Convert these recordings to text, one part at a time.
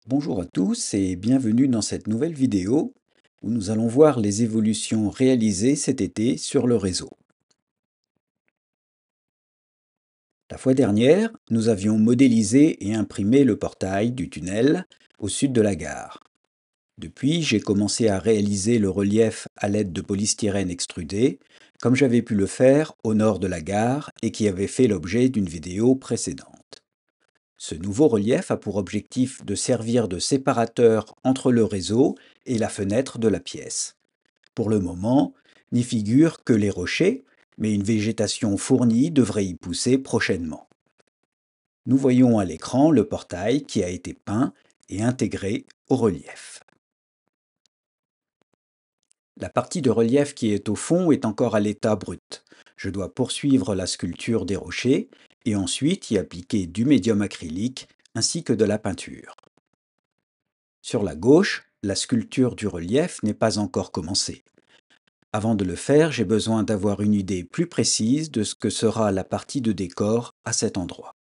Bonjour à tous et bienvenue dans cette nouvelle vidéo où nous allons voir les évolutions réalisées cet été sur le réseau. La fois dernière, nous avions modélisé et imprimé le portail du tunnel au sud de la gare. Depuis, j'ai commencé à réaliser le relief à l'aide de polystyrène extrudé, comme j'avais pu le faire au nord de la gare et qui avait fait l'objet d'une vidéo précédente. Ce nouveau relief a pour objectif de servir de séparateur entre le réseau et la fenêtre de la pièce. Pour le moment, n'y figurent que les rochers, mais une végétation fournie devrait y pousser prochainement. Nous voyons à l'écran le portail qui a été peint et intégré au relief. La partie de relief qui est au fond est encore à l'état brut. Je dois poursuivre la sculpture des rochers et ensuite y appliquer du médium acrylique ainsi que de la peinture. Sur la gauche, la sculpture du relief n'est pas encore commencée. Avant de le faire, j'ai besoin d'avoir une idée plus précise de ce que sera la partie de décor à cet endroit.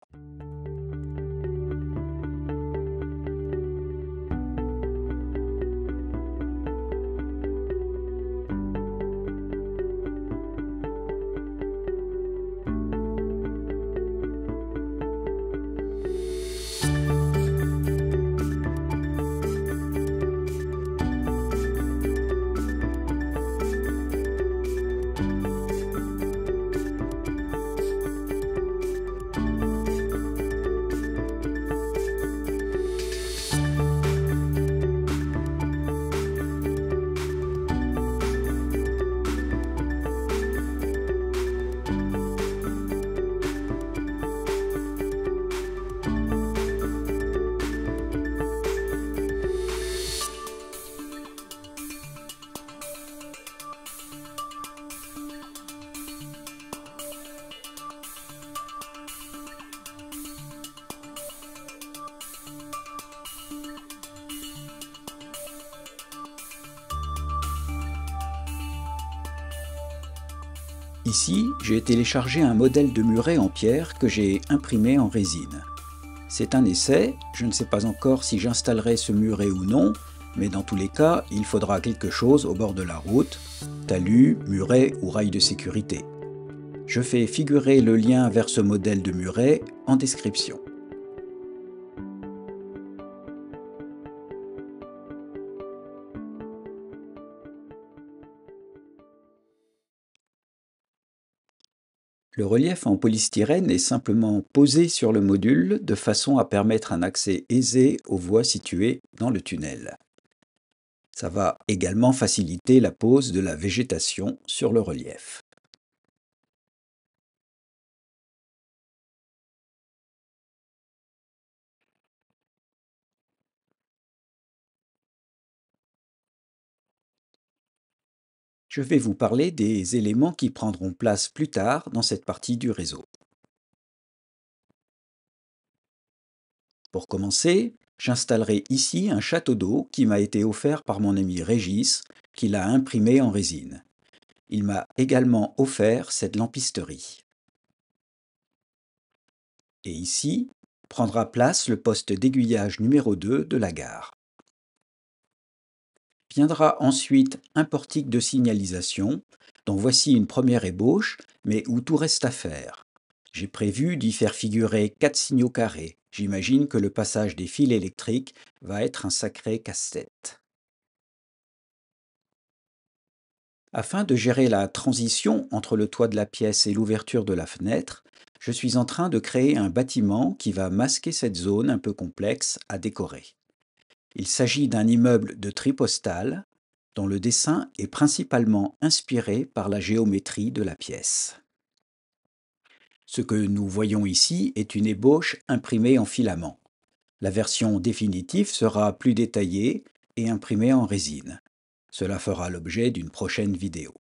Ici, j'ai téléchargé un modèle de muret en pierre que j'ai imprimé en résine. C'est un essai, je ne sais pas encore si j'installerai ce muret ou non, mais dans tous les cas, il faudra quelque chose au bord de la route, talus, muret ou rails de sécurité. Je fais figurer le lien vers ce modèle de muret en description. Le relief en polystyrène est simplement posé sur le module de façon à permettre un accès aisé aux voies situées dans le tunnel. Ça va également faciliter la pose de la végétation sur le relief. Je vais vous parler des éléments qui prendront place plus tard dans cette partie du réseau. Pour commencer, j'installerai ici un château d'eau qui m'a été offert par mon ami Régis, qui l'a imprimé en résine. Il m'a également offert cette lampisterie. Et ici, prendra place le poste d'aiguillage numéro 2 de la gare. Viendra ensuite un portique de signalisation, dont voici une première ébauche, mais où tout reste à faire. J'ai prévu d'y faire figurer 4 signaux carrés. J'imagine que le passage des fils électriques va être un sacré casse-tête. Afin de gérer la transition entre le toit de la pièce et l'ouverture de la fenêtre, je suis en train de créer un bâtiment qui va masquer cette zone un peu complexe à décorer. Il s'agit d'un immeuble de tripostale dont le dessin est principalement inspiré par la géométrie de la pièce. Ce que nous voyons ici est une ébauche imprimée en filament. La version définitive sera plus détaillée et imprimée en résine. Cela fera l'objet d'une prochaine vidéo.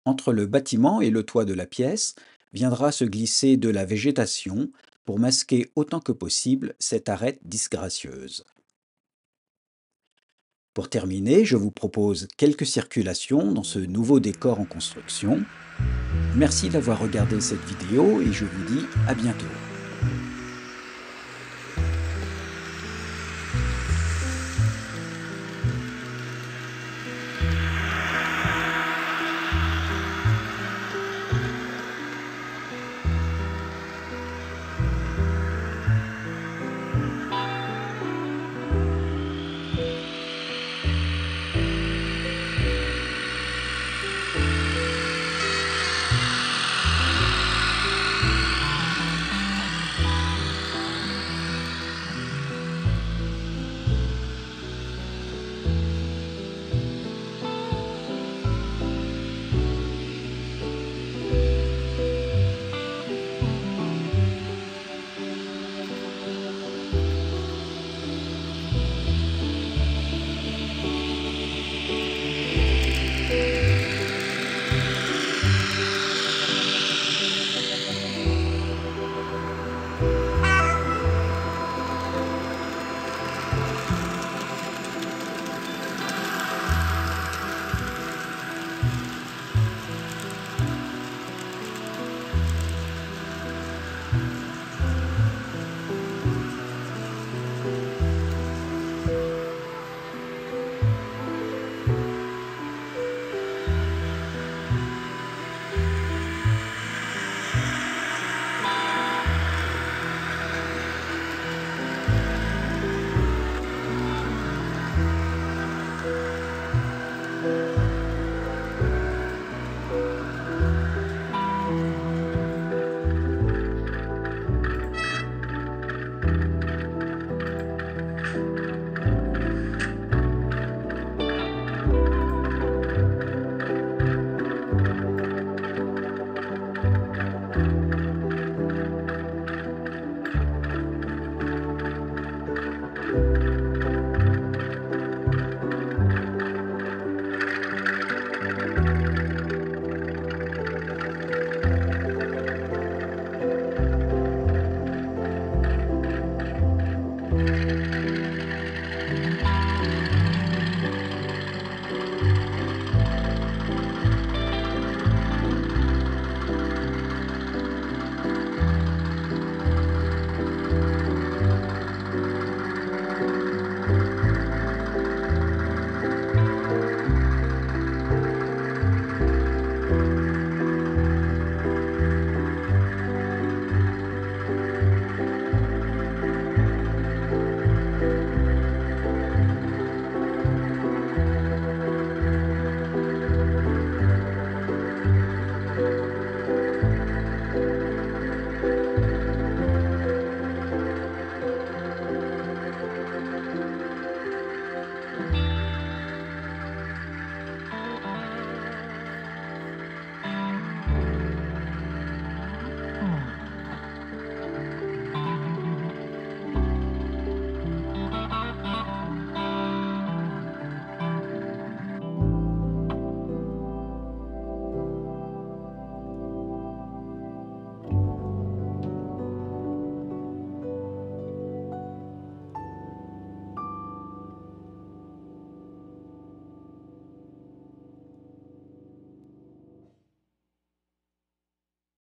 Entre le bâtiment et le toit de la pièce viendra se glisser de la végétation pour masquer autant que possible cette arête disgracieuse. Pour terminer, je vous propose quelques circulations dans ce nouveau décor en construction. Merci d'avoir regardé cette vidéo et je vous dis à bientôt.